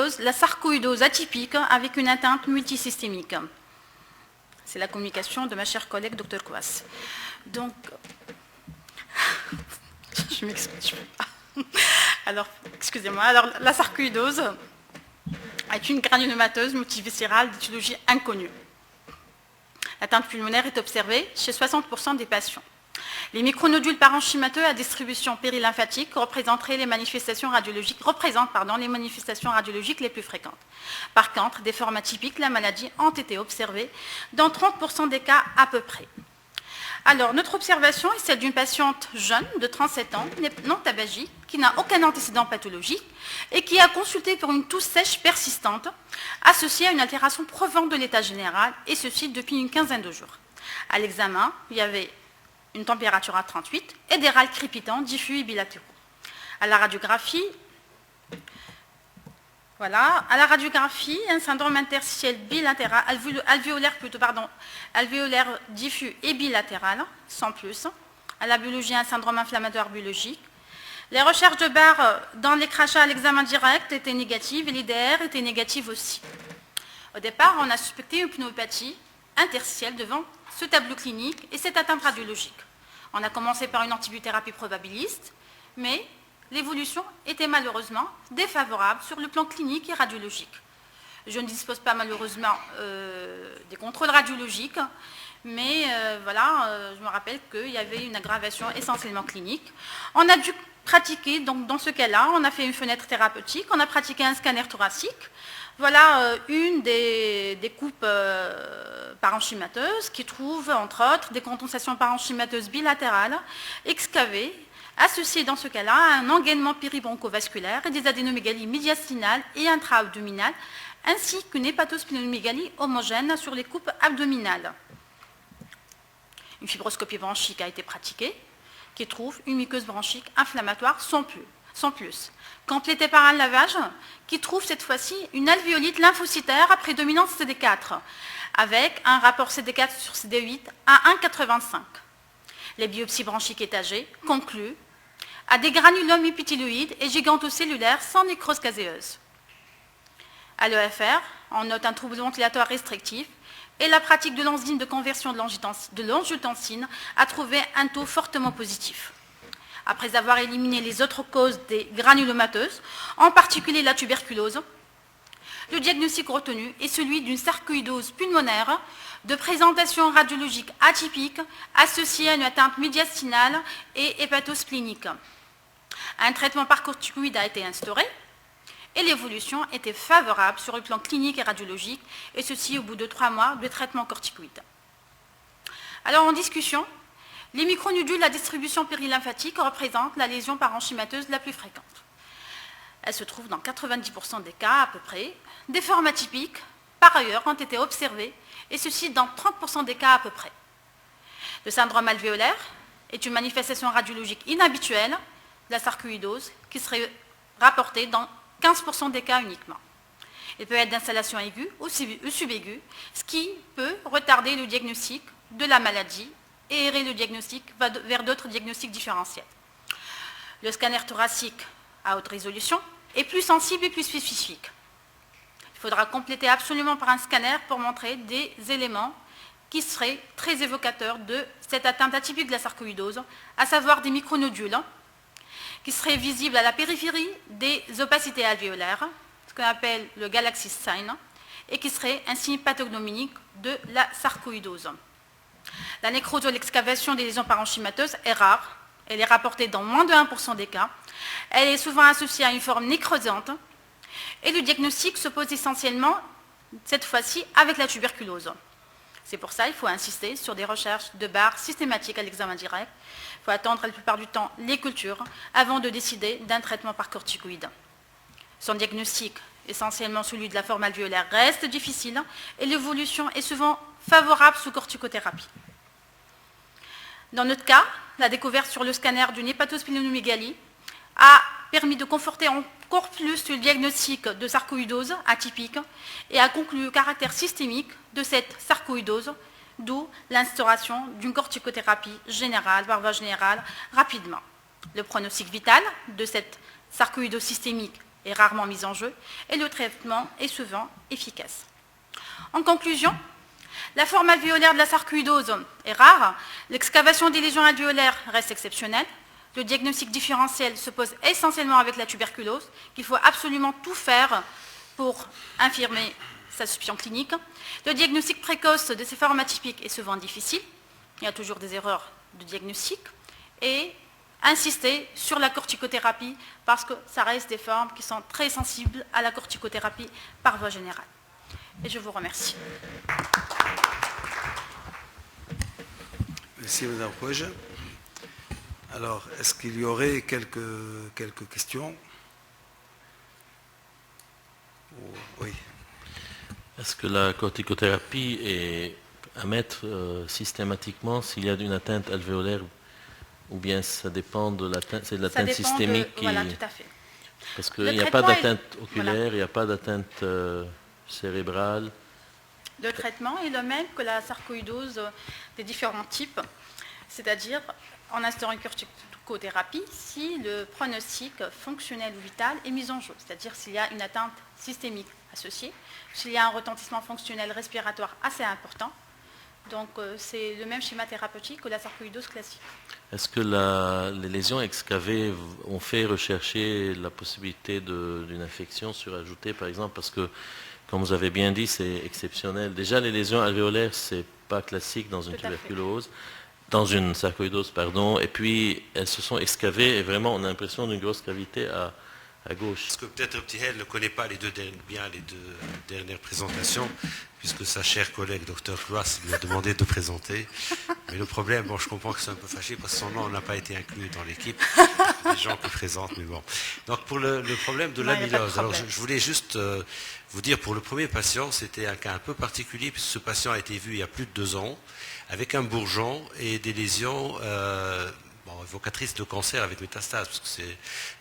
sarcoïdose, la sarcoïdose atypique avec une atteinte multisystémique. C'est la communication de ma chère collègue Dr Kouas. Donc, je m'excuse. Alors, excusez-moi. Alors, la sarcoïdose est une granulomateuse multiviscérale d'étiologie inconnue. L'atteinte pulmonaire est observée chez 60% des patients. Les micronodules parenchymateux à distribution périlymphatique représentent les manifestations radiologiques les plus fréquentes. Par contre, des formes atypiques de la maladie ont été observées dans 30% des cas à peu près. Alors, notre observation est celle d'une patiente jeune de 37 ans, non tabagique, qui n'a aucun antécédent pathologique et qui a consulté pour une toux sèche persistante associée à une altération profonde de l'état général, et ceci depuis une quinzaine de jours. À l'examen, il y avait une température à 38 et des râles crépitants diffus et bilatéraux. À la radiographie, voilà, un syndrome interstitiel bilatéral, alvéolaire diffus et bilatéral, sans plus. À la biologie, un syndrome inflammatoire biologique. Les recherches de Barr dans les crachats à l'examen direct étaient négatives et l'IDR était négative aussi. Au départ, on a suspecté une pneumopathie interstitielle devant ce tableau clinique et cette atteinte radiologique. On a commencé par une antibiothérapie probabiliste, mais l'évolution était malheureusement défavorable sur le plan clinique et radiologique. Je ne dispose pas malheureusement des contrôles radiologiques, mais je me rappelle qu'il y avait une aggravation essentiellement clinique. On a dû pratiquer, donc dans ce cas-là, on a fait une fenêtre thérapeutique, on a pratiqué un scanner thoracique. Voilà une des coupes parenchymateuses qui trouve, entre autres, des condensations parenchymateuses bilatérales excavées, associées dans ce cas-là à un engainement péribroncovasculaire et des adénomégalies médiastinales et intra-abdominales, ainsi qu'une hépatosplénomégalie homogène sur les coupes abdominales. Une fibroscopie bronchique a été pratiquée, qui trouve une muqueuse bronchique inflammatoire sans plus. Complétée par un lavage, qui trouve cette fois-ci une alvéolite lymphocytaire à prédominance CD4, avec un rapport CD4 sur CD8 à 1,85. Les biopsies bronchiques étagées concluent à des granulomes épithéloïdes et gigantocellulaires sans nécrose caséeuse. À l'EFR, on note un trouble ventilatoire restrictif et la pratique de l'enzyme de conversion de l'angiotensine a trouvé un taux fortement positif. Après avoir éliminé les autres causes des granulomateuses, en particulier la tuberculose, le diagnostic retenu est celui d'une sarcoïdose pulmonaire de présentation radiologique atypique associée à une atteinte médiastinale et hépatosplénique. Un traitement par corticoïde a été instauré et l'évolution était favorable sur le plan clinique et radiologique, et ceci au bout de 3 mois de traitement corticoïde. Alors en discussion, les micronodules à distribution périlymphatique représentent la lésion parenchymateuse la plus fréquente. Elle se trouve dans 90% des cas à peu près. Des formes atypiques, par ailleurs, ont été observées, et ceci dans 30% des cas à peu près. Le syndrome alvéolaire est une manifestation radiologique inhabituelle de la sarcoïdose qui serait rapportée dans 15% des cas uniquement. Il peut être d'installation aiguë ou subaiguë, ce qui peut retarder le diagnostic de la maladie et errer le diagnostic vers d'autres diagnostics différentiels. Le scanner thoracique à haute résolution est plus sensible et plus spécifique. Il faudra compléter absolument par un scanner pour montrer des éléments qui seraient très évocateurs de cette atteinte atypique de la sarcoïdose, à savoir des micronodules qui seraient visibles à la périphérie des opacités alvéolaires, ce qu'on appelle le galaxy sign, et qui seraient un signe pathognomonique de la sarcoïdose. La nécrose ou l'excavation des lésions parenchymateuses est rare, elle est rapportée dans moins de 1% des cas, elle est souvent associée à une forme nécrosante, et le diagnostic se pose essentiellement, cette fois-ci, avec la tuberculose. C'est pour ça qu'il faut insister sur des recherches de Barr systématiques à l'examen direct. Il faut attendre la plupart du temps les cultures avant de décider d'un traitement par corticoïde. Son diagnostic, essentiellement celui de la forme alvéolaire, reste difficile et l'évolution est souvent favorable sous corticothérapie. Dans notre cas, la découverte sur le scanner d'une hépatosplénomégalie a permis de conforter encore plus le diagnostic de sarcoïdose atypique et a conclu le caractère systémique de cette sarcoïdose, d'où l'instauration d'une corticothérapie générale, par voie générale, rapidement. Le pronostic vital de cette sarcoïdose systémique est rarement mise en jeu et le traitement est souvent efficace. En conclusion, la forme alvéolaire de la sarcoïdose est rare, l'excavation des lésions alvéolaires reste exceptionnelle, le diagnostic différentiel se pose essentiellement avec la tuberculose, qu'il faut absolument tout faire pour infirmer sa suspicion clinique. Le diagnostic précoce de ces formes atypiques est souvent difficile, il y a toujours des erreurs de diagnostic, et insister sur la corticothérapie parce que ça reste des formes qui sont très sensibles à la corticothérapie par voie générale. Et je vous remercie. Merci Mme Pouege. Alors, est-ce qu'il y aurait quelques questions? Oui. Est-ce que la corticothérapie est à mettre systématiquement s'il y a une atteinte alvéolaire ou bien ça dépend de l'atteinte, c'est de l'atteinte systémique Voilà, tout à fait. Parce qu'il n'y a pas d'atteinte oculaire, il n'y a pas d'atteinte cérébrale. Le traitement est le même que la sarcoïdose des différents types, c'est-à-dire en instaurant une corticothérapie si le pronostic fonctionnel ou vital est mis en jeu, c'est-à-dire s'il y a une atteinte systémique associée, s'il y a un retentissement fonctionnel respiratoire assez important. Donc c'est le même schéma thérapeutique que la sarcoïdose classique. Est-ce que les lésions excavées ont fait rechercher la possibilité d'une infection surajoutée, par exemple, parce que, comme vous avez bien dit, c'est exceptionnel. Déjà, les lésions alvéolaires, c'est pas classique dans une tuberculose, dans une sarcoïdose, pardon, et puis elles se sont excavées et vraiment on a l'impression d'une grosse cavité à gauche. Parce que peut-être Ptihel ne connaît pas les deux dernières présentations, puisque sa chère collègue Dr Klouas lui a demandé de présenter. Mais le problème, bon, je comprends que c'est un peu fâché parce que son nom n'a pas été inclus dans l'équipe des gens qui présentent, mais bon. Donc pour le problème de l'amylose, alors je voulais juste vous dire, pour le premier patient, c'était un cas un peu particulier, puisque ce patient a été vu il y a plus de 2 ans, avec un bourgeon et des lésions évocatrice de cancer avec métastase.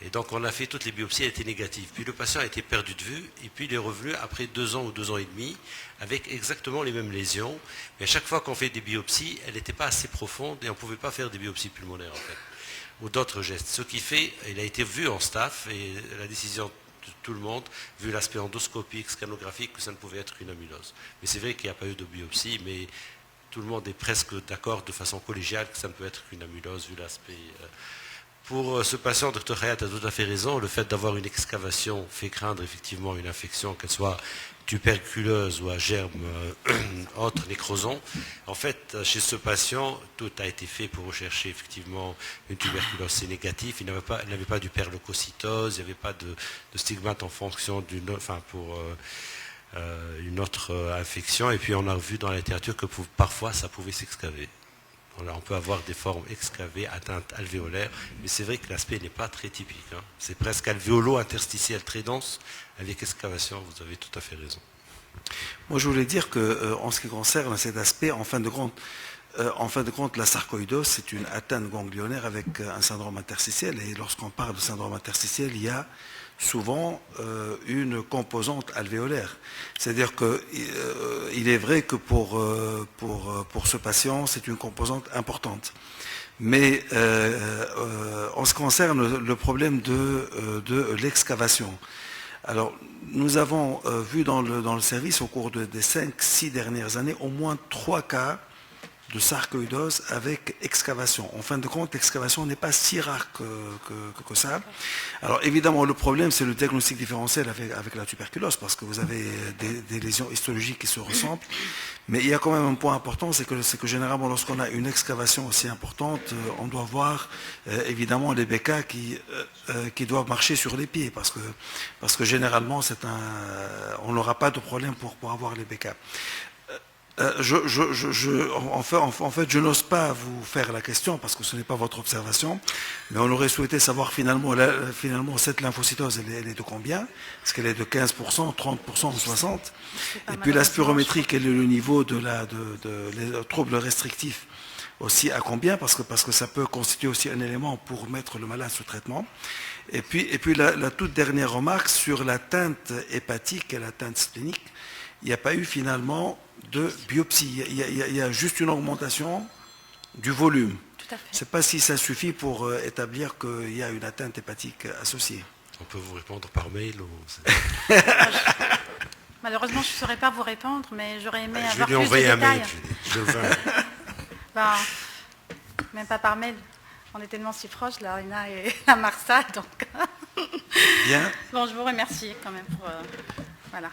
Et donc on a fait toutes les biopsies, elles étaient négatives. Puis le patient a été perdu de vue, et puis il est revenu après 2 ans ou 2 ans et demi, avec exactement les mêmes lésions. Mais à chaque fois qu'on fait des biopsies, elles n'étaient pas assez profondes, et on ne pouvait pas faire des biopsies pulmonaires, en fait, ou d'autres gestes. Ce qui fait, il a été vu en staff, et la décision de tout le monde, vu l'aspect endoscopique, scanographique, que ça ne pouvait être une amylose. Mais c'est vrai qu'il n'y a pas eu de biopsie, mais tout le monde est presque d'accord de façon collégiale que ça ne peut être qu'une amylose vu l'aspect. Pour ce patient, Dr Hayat a tout à fait raison, le fait d'avoir une excavation fait craindre effectivement une infection, qu'elle soit tuberculeuse ou à germe autre, nécroson. En fait, chez ce patient, tout a été fait pour rechercher effectivement une tuberculose. C'est négatif, il n'avait pas d'hyperleucocytose, il n'y avait pas de stigmate en fonction d'une une autre infection, et puis on a vu dans la littérature que parfois ça pouvait s'excaver. On peut avoir des formes excavées, atteintes alvéolaires, mais c'est vrai que l'aspect n'est pas très typique. Hein. C'est presque alvéolo-interstitiel très dense, avec excavation, vous avez tout à fait raison. Moi je voulais dire qu'en ce qui concerne cet aspect, en fin de compte, la sarcoïdose, c'est une atteinte ganglionnaire avec un syndrome interstitiel, et lorsqu'on parle de syndrome interstitiel, il y a souvent une composante alvéolaire. C'est-à-dire qu'il est vrai que pour ce patient, c'est une composante importante. Mais en ce qui concerne le problème de l'excavation, alors nous avons vu dans le service au cours des 5-6 dernières années au moins 3 cas de sarcoïdose avec excavation. En fin de compte, l'excavation n'est pas si rare que ça. Alors évidemment, le problème, c'est le diagnostic différentiel avec la tuberculose, parce que vous avez des lésions histologiques qui se ressemblent. Mais il y a quand même un point important, c'est que généralement, lorsqu'on a une excavation aussi importante, on doit voir évidemment les BK qui doivent marcher sur les pieds, parce que généralement, on n'aura pas de problème pour avoir les BK. En fait, je n'ose pas vous faire la question parce que ce n'est pas votre observation, mais on aurait souhaité savoir finalement cette lymphocytose, elle est de combien? Est-ce qu'elle est de 15%, 30% ou 60%? Et puis la spirométrie, quel est le niveau de les troubles restrictifs aussi à combien? Parce que ça peut constituer aussi un élément pour mettre le malade sous traitement. Et puis la toute dernière remarque sur l'atteinte hépatique et l'atteinte splénique. Il n'y a pas eu finalement de biopsie. Il y a juste une augmentation du volume. Tout à fait. Je ne sais pas si ça suffit pour établir qu'il y a une atteinte hépatique associée. On peut vous répondre par mail ou... Malheureusement, je ne saurais pas vous répondre, mais j'aurais aimé Je vais avoir lui plus de envoyer un détails. mail. Je vais le faire. Ben, même pas par mail. On est tellement si proches, la Rina et la Marsa, donc... Bien. Bon, je vous remercie quand même pour... voilà.